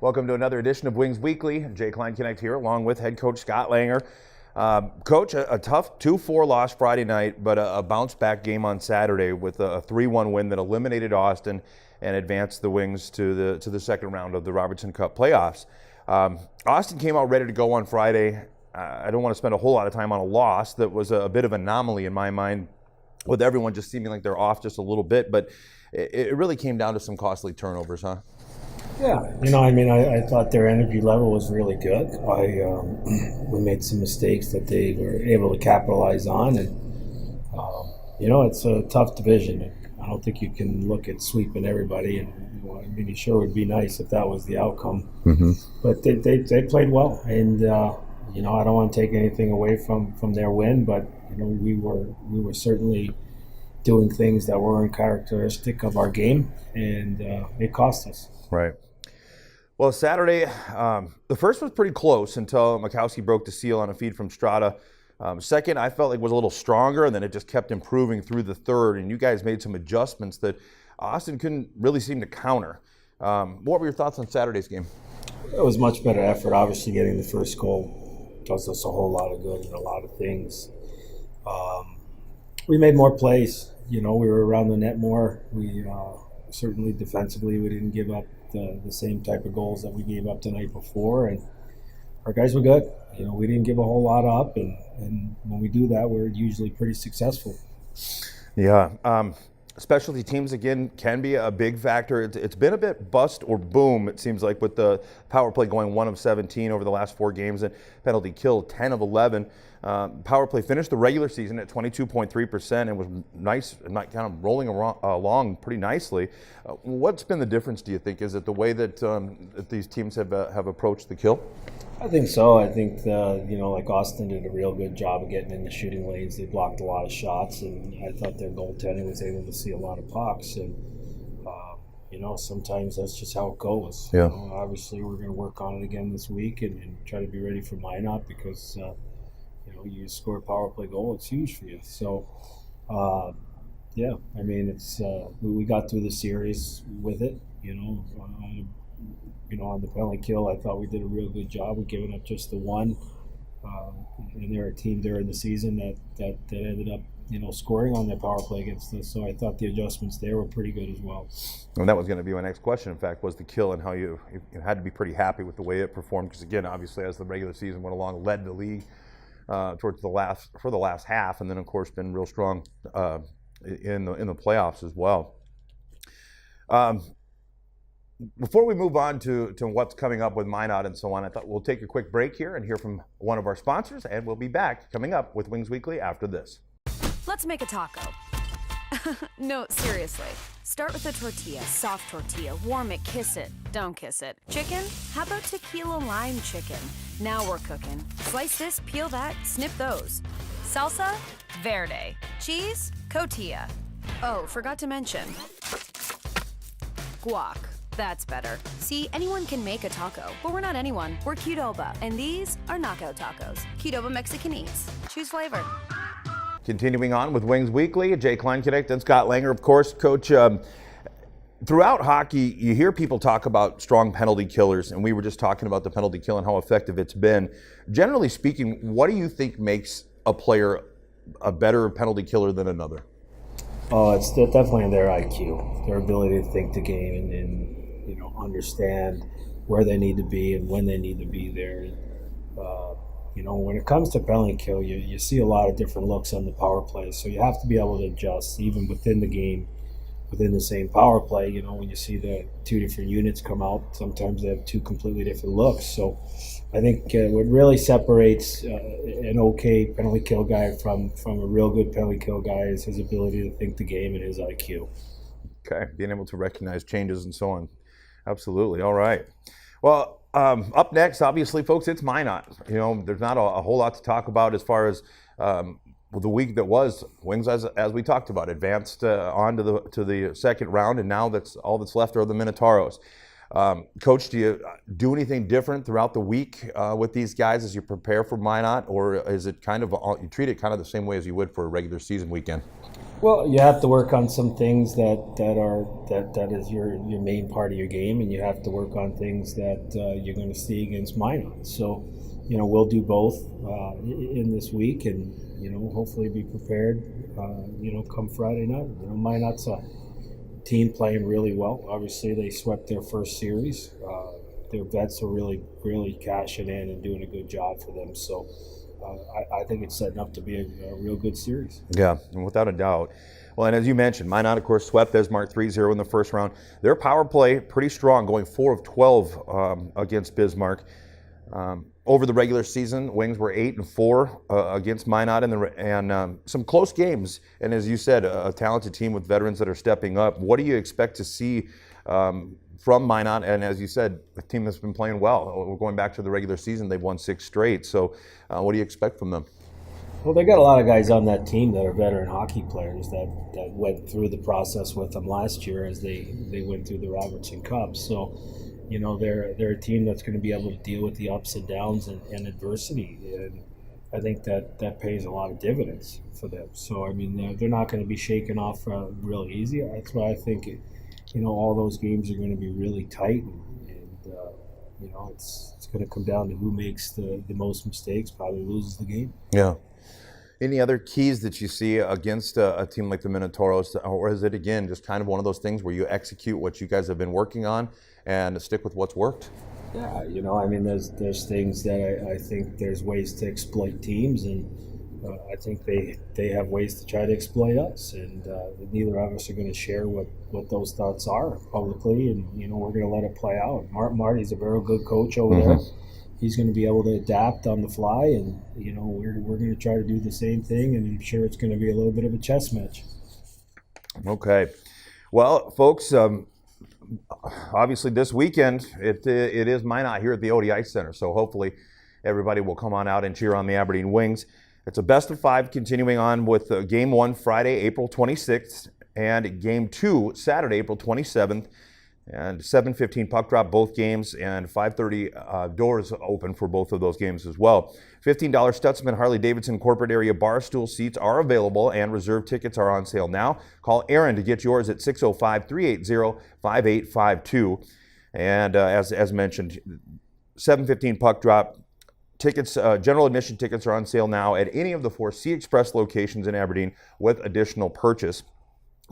Welcome to another edition of Wings Weekly. Jay Kleinknecht here, along with head coach Scott Langer. Coach, a tough 2-4 loss Friday night, but a bounce-back game on Saturday with a 3-1 win that eliminated Austin and advanced the Wings to the second round of the Robertson Cup playoffs. Austin came out ready to go on Friday. I don't want to spend a whole lot of time on a loss that was a bit of an anomaly in my mind, with everyone just seeming like they're off just a little bit, but it really came down to some costly turnovers, huh? Yeah, I thought their energy level was really good. We made some mistakes that they were able to capitalize on, and it's a tough division. I don't think you can look at sweeping everybody, and it sure would be nice if that was the outcome. Mm-hmm. But they played well, and I don't want to take anything away from their win, but we were certainly doing things that weren't characteristic of our game, and it cost us. Right. Well, Saturday, the first was pretty close until Mikowski broke the seal on a feed from Strada. Second, I felt like was a little stronger, and then it just kept improving through the third, and you guys made some adjustments that Austin couldn't really seem to counter. What were your thoughts on Saturday's game? It was much better effort. Obviously, getting the first goal does us a whole lot of good in a lot of things. We made more plays. We were around the net more. We certainly defensively, we didn't give up the same type of goals that we gave up the night before, and our guys were good. We didn't give a whole lot up, and when we do that, we're usually pretty successful. Yeah. Specialty teams, again, can be a big factor. It's been a bit bust or boom, it seems like, with the power play going 1 of 17 over the last 4 games and penalty kill 10 of 11. Power play finished the regular season at 22.3% and was nice, kind of rolling along pretty nicely. What's been the difference, do you think? Is it the way that these teams have approached the kill? I think so. I think, like Austin did a real good job of getting in the shooting lanes. They blocked a lot of shots, and I thought their goaltending was able to see a lot of pucks. And, sometimes that's just how it goes. Yeah. Obviously, we're going to work on it again this week and try to be ready for Minot because, you score a power play goal, it's huge for you. So, it's we got through the series with it, on the penalty kill, I thought we did a real good job of giving up just the one. And they're a team during the season that ended up, scoring on their power play against us. So I thought the adjustments there were pretty good as well. And that was going to be my next question, in fact, was the kill and how you had to be pretty happy with the way it performed. Because, again, obviously, as the regular season went along, led the league for the last half, and then, of course, been real strong in the playoffs as well. Before we move on to what's coming up with Minot and so on, I thought we'll take a quick break here and hear from one of our sponsors, and we'll be back coming up with Wings Weekly after this. Let's make a taco. No, seriously. Start with a tortilla, soft tortilla. Warm it, kiss it. Don't kiss it. Chicken? How about tequila lime chicken? Now we're cooking. Slice this, peel that, snip those. Salsa? Verde. Cheese? Cotija. Oh, forgot to mention guac. That's better. See, anyone can make a taco, but we're not anyone. We're Qdoba, and these are knockout tacos. Qdoba Mexican Eats. Choose flavor. Continuing on with Wings Weekly, Jay Kleinknecht and Scott Langer, of course. Coach, throughout hockey, you hear people talk about strong penalty killers, and we were just talking about the penalty kill and how effective it's been. Generally speaking, what do you think makes a player a better penalty killer than another? Oh, it's definitely their IQ, their ability to think the game and understand where they need to be and when they need to be there. When it comes to penalty kill, you see a lot of different looks on the power play, so you have to be able to adjust even within the game, within the same power play. When you see the 2 different units come out, sometimes they have 2 completely different looks. So I think what really separates an okay penalty kill guy from a real good penalty kill guy is his ability to think the game and his IQ. Okay, being able to recognize changes and so on. Absolutely. All right. Well, up next, obviously, folks, it's Minot. There's not a whole lot to talk about as far as the week that was. Wings, as we talked about, advanced on to the second round, and now that's all that's left are the Minotauros. Coach, do anything different throughout the week with these guys as you prepare for Minot, or is it kind of you treat it kind of the same way as you would for a regular season weekend? Well, you have to work on some things that is your main part of your game, and you have to work on things that you're going to see against Minot. So, we'll do both in this week, and hopefully be prepared. Come Friday night. Minot's a team playing really well. Obviously, they swept their first series. Their vets are really cashing in and doing a good job for them. So I think it's setting up to be a real good series. Yeah, and without a doubt. Well, and as you mentioned, Minot, of course, swept Bismarck 3-0 in the first round. Their power play, pretty strong, going 4 of 12 against Bismarck. Over the regular season, Wings were 8-4 against Minot, and some close games. And as you said, a talented team with veterans that are stepping up. What do you expect to see from Minot? And as you said, a team that's been playing well. Going back to the regular season, they've won 6 straight. So what do you expect from them? Well, they got a lot of guys on that team that are veteran hockey players that went through the process with them last year as they went through the Robertson Cup. So, they're a team that's going to be able to deal with the ups and downs and adversity, and I think that pays a lot of dividends for them. So, I mean, they're not going to be shaken off real easy. That's why I think, all those games are going to be really tight, and it's going to come down to who makes the most mistakes, probably loses the game. Yeah. Any other keys that you see against a team like the Minotauros, or is it, again, just kind of one of those things where you execute what you guys have been working on and stick with what's worked? Yeah, there's things that I think there's ways to exploit teams, and I think they have ways to try to exploit us, and neither of us are going to share what those thoughts are publicly, and we're going to let it play out. Marty's a very good coach over there. He's going to be able to adapt on the fly, and we're going to try to do the same thing, and I'm sure it's going to be a little bit of a chess match. Okay, well, folks, obviously this weekend it is Minot here at the ODI Center, so hopefully everybody will come on out and cheer on the Aberdeen Wings. It's a best of 5 continuing on with Game 1 Friday, April 26th, and Game 2 Saturday, April 27th. And 7:15 puck drop both games, and 5:30 doors open for both of those games as well. $15 Stutzman Harley-Davidson corporate area bar stool seats are available, and reserve tickets are on sale now. Call Aaron to get yours at 605-380-5852. And as mentioned, 7:15 puck drop. Tickets, general admission tickets are on sale now at any of the 4 Sea Express locations in Aberdeen with additional purchase.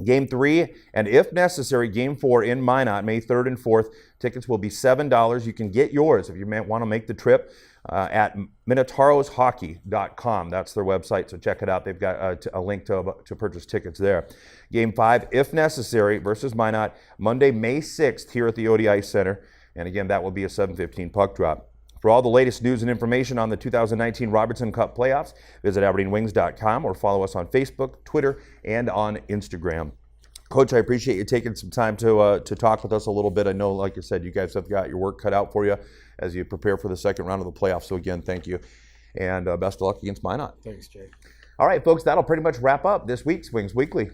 Game 3, and if necessary, Game 4 in Minot, May 3rd and 4th. Tickets will be $7. You can get yours if you want to make the trip at MinotaurosHockey.com. That's their website, so check it out. They've got a link to purchase tickets there. Game 5, if necessary, versus Minot, Monday, May 6th here at the ODI Center. And again, that will be a 7:15 puck drop. For all the latest news and information on the 2019 Robertson Cup playoffs, visit AberdeenWings.com or follow us on Facebook, Twitter, and on Instagram. Coach, I appreciate you taking some time to talk with us a little bit. I know, like you said, you guys have got your work cut out for you as you prepare for the second round of the playoffs. So again, thank you, and best of luck against Minot. Thanks, Jay. All right, folks, that'll pretty much wrap up this week's Wings Weekly.